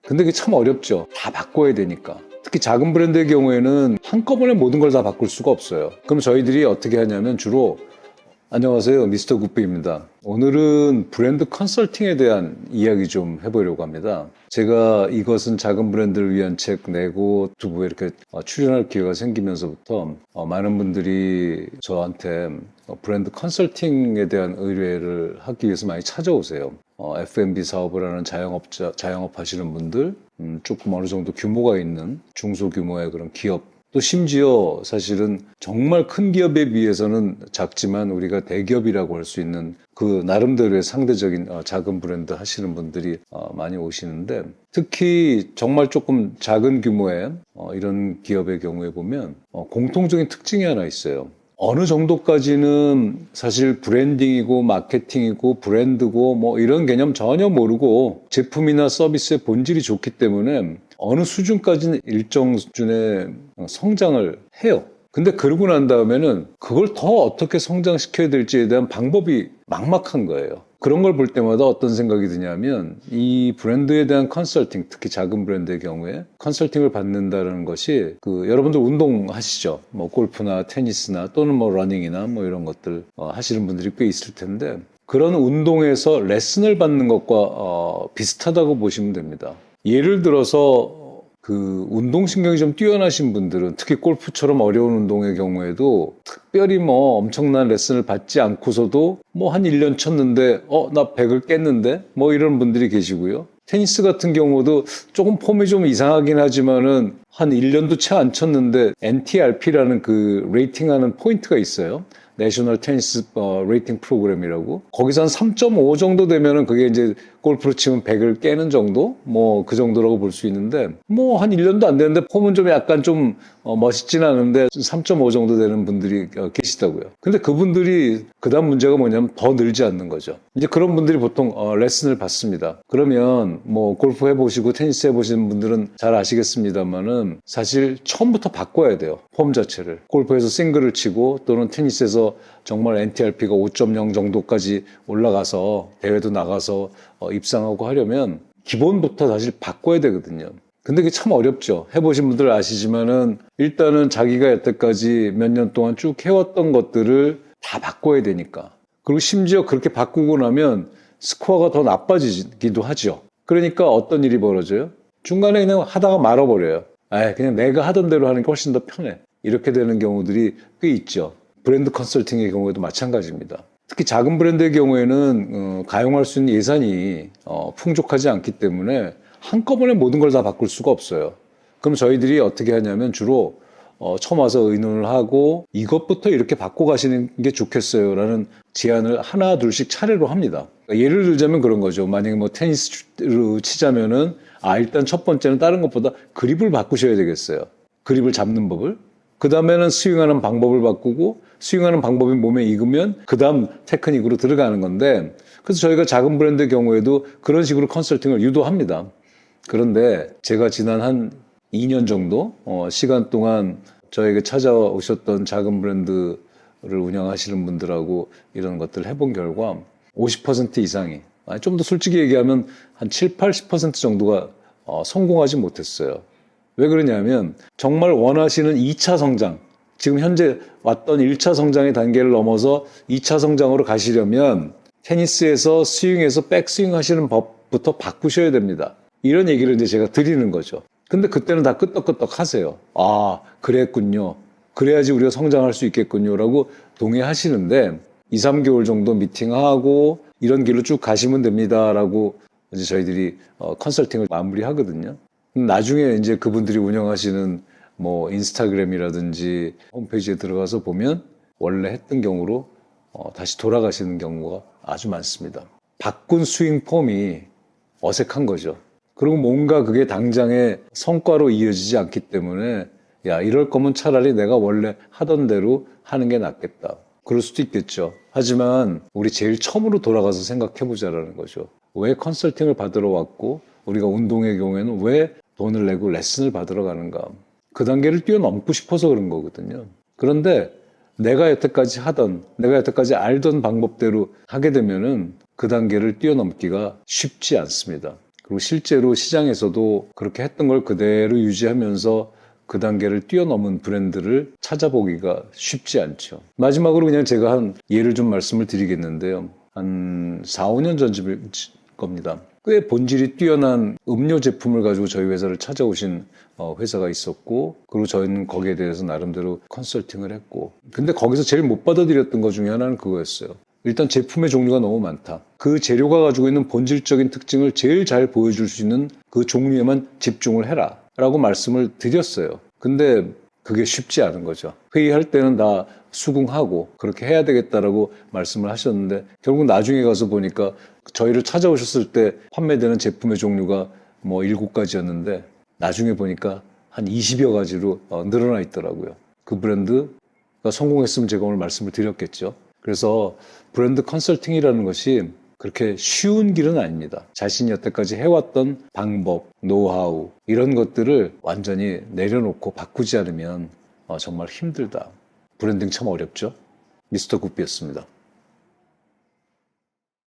근데 그게 참 어렵죠. 다 바꿔야 되니까. 특히 작은 브랜드의 경우에는 한꺼번에 모든 걸 다 바꿀 수가 없어요. 그럼 저희들이 어떻게 하냐면 주로 안녕하세요. 미스터 굿비입니다. 오늘은 브랜드 컨설팅에 대한 이야기 좀 해보려고 합니다. 제가 이것은 작은 브랜드를 위한 책 내고 유튜브에 이렇게 출연할 기회가 생기면서부터 많은 분들이 저한테 브랜드 컨설팅에 대한 의뢰를 하기 위해서 많이 찾아오세요. F&B 사업을 하는 자영업 하시는 분들, 조금 어느 정도 규모가 있는 중소규모의 그런 기업, 또 심지어 사실은 정말 큰 기업에 비해서는 작지만 우리가 대기업이라고 할 수 있는 그 나름대로의 상대적인 작은 브랜드 하시는 분들이 많이 오시는데, 특히 정말 조금 작은 규모의 이런 기업의 경우에 보면 공통적인 특징이 하나 있어요. 어느 정도까지는 사실 브랜딩이고 마케팅이고 브랜드고 뭐 이런 개념 전혀 모르고 제품이나 서비스의 본질이 좋기 때문에 어느 수준까지는 일정 수준의 성장을 해요. 근데 그러고 난 다음에는 그걸 더 어떻게 성장시켜야 될지에 대한 방법이 막막한 거예요. 그런 걸 볼 때마다 어떤 생각이 드냐면 이 브랜드에 대한 컨설팅, 특히 작은 브랜드의 경우에 컨설팅을 받는다는 것이 여러분들 운동하시죠? 뭐 골프나 테니스나 또는 뭐 러닝이나 뭐 이런 것들 하시는 분들이 꽤 있을 텐데 그런 운동에서 레슨을 받는 것과 비슷하다고 보시면 됩니다. 예를 들어서 운동신경이 좀 뛰어나신 분들은 특히 골프처럼 어려운 운동의 경우에도 특별히 뭐 엄청난 레슨을 받지 않고서도 뭐 한 1년 쳤는데 나 100을 깼는데 뭐 이런 분들이 계시고요. 테니스 같은 경우도 조금 폼이 좀 이상하긴 하지만은 한 1년도 채 안 쳤는데 NTRP라는 그 레이팅하는 포인트가 있어요. 내셔널 테니스 레이팅 프로그램이라고. 거기서 한 3.5 정도 되면은 그게 이제 골프로 치면 100을 깨는 정도? 뭐 그 정도라고 볼 수 있는데 뭐 한 1년도 안 되는데 폼은 좀 약간 좀 멋있진 않은데 3.5 정도 되는 분들이 계시다고요. 근데 그분들이 그다음 문제가 뭐냐면 더 늘지 않는 거죠. 이제 그런 분들이 보통 레슨을 받습니다. 그러면 뭐 골프 해보시고 테니스 해보시는 분들은 잘 아시겠습니다만은 사실 처음부터 바꿔야 돼요. 폼 자체를. 골프에서 싱글을 치고 또는 테니스에서 정말 NTRP가 5.0 정도까지 올라가서 대회도 나가서 입상하고 하려면 기본부터 사실 바꿔야 되거든요. 근데 그게 참 어렵죠. 해보신 분들 아시지만은 일단은 자기가 여태까지 몇 년 동안 쭉 해왔던 것들을 다 바꿔야 되니까. 그리고 심지어 그렇게 바꾸고 나면 스코어가 더 나빠지기도 하죠. 그러니까 어떤 일이 벌어져요? 중간에 그냥 하다가 말아버려요. 그냥 내가 하던 대로 하는 게 훨씬 더 편해. 이렇게 되는 경우들이 꽤 있죠. 브랜드 컨설팅의 경우에도 마찬가지입니다. 특히 작은 브랜드의 경우에는 가용할 수 있는 예산이 풍족하지 않기 때문에 한꺼번에 모든 걸 다 바꿀 수가 없어요. 그럼 저희들이 어떻게 하냐면 주로 처음 와서 의논을 하고 이것부터 이렇게 바꿔 가시는 게 좋겠어요 라는 제안을 하나 둘씩 차례로 합니다. 예를 들자면 그런 거죠. 만약에 뭐 테니스로 치자면은 일단 첫 번째는 다른 것보다 그립을 바꾸셔야 되겠어요. 그립을 잡는 법을. 그 다음에는 스윙하는 방법을 바꾸고 스윙하는 방법이 몸에 익으면 그 다음 테크닉으로 들어가는 건데 그래서 저희가 작은 브랜드의 경우에도 그런 식으로 컨설팅을 유도합니다. 그런데 제가 지난 한 2년 정도 시간 동안 저에게 찾아오셨던 작은 브랜드를 운영하시는 분들하고 이런 것들을 해본 결과 50% 이상이 좀 더 솔직히 얘기하면 한 7, 80% 정도가 성공하지 못했어요. 왜 그러냐면 정말 원하시는 2차 성장, 지금 현재 왔던 1차 성장의 단계를 넘어서 2차 성장으로 가시려면 테니스에서 스윙에서 백스윙 하시는 법부터 바꾸셔야 됩니다. 이런 얘기를 이제 제가 드리는 거죠. 근데 그때는 다 끄떡끄떡 하세요. 그랬군요. 그래야지 우리가 성장할 수 있겠군요. 라고 동의하시는데 2, 3개월 정도 미팅하고 이런 길로 쭉 가시면 됩니다. 라고 이제 저희들이 컨설팅을 마무리하거든요. 나중에 이제 그분들이 운영하시는 뭐 인스타그램이라든지 홈페이지에 들어가서 보면 원래 했던 경우로 다시 돌아가시는 경우가 아주 많습니다. 바꾼 스윙 폼이 어색한 거죠. 그리고 뭔가 그게 당장의 성과로 이어지지 않기 때문에 이럴 거면 차라리 내가 원래 하던 대로 하는 게 낫겠다. 그럴 수도 있겠죠. 하지만 우리 제일 처음으로 돌아가서 생각해보자라는 거죠. 왜 컨설팅을 받으러 왔고 우리가 운동의 경우에는 왜 돈을 내고 레슨을 받으러 가는가. 그 단계를 뛰어넘고 싶어서 그런 거거든요. 그런데 내가 여태까지 알던 방법대로 하게 되면은 그 단계를 뛰어넘기가 쉽지 않습니다. 그리고 실제로 시장에서도 그렇게 했던 걸 그대로 유지하면서 그 단계를 뛰어넘은 브랜드를 찾아보기가 쉽지 않죠. 마지막으로 그냥 제가 한 예를 좀 말씀을 드리겠는데요. 한 4, 5년 전쯤일 겁니다. 꽤 본질이 뛰어난 음료 제품을 가지고 저희 회사를 찾아오신 회사가 있었고, 그리고 저희는 거기에 대해서 나름대로 컨설팅을 했고, 근데 거기서 제일 못 받아들였던 것 중에 하나는 그거였어요. 일단 제품의 종류가 너무 많다. 그 재료가 가지고 있는 본질적인 특징을 제일 잘 보여줄 수 있는 그 종류에만 집중을 해라 라고 말씀을 드렸어요. 근데 그게 쉽지 않은 거죠. 회의할 때는 다 수긍하고 그렇게 해야 되겠다라고 말씀을 하셨는데, 결국 나중에 가서 보니까 저희를 찾아오셨을 때 판매되는 제품의 종류가 뭐 7가지였는데 나중에 보니까 한 20여 가지로 늘어나 있더라고요. 그 브랜드가 성공했으면 제가 오늘 말씀을 드렸겠죠. 그래서 브랜드 컨설팅이라는 것이 그렇게 쉬운 길은 아닙니다. 자신이 여태까지 해왔던 방법, 노하우 이런 것들을 완전히 내려놓고 바꾸지 않으면 정말 힘들다. 브랜딩 참 어렵죠? 미스터 굿비였습니다.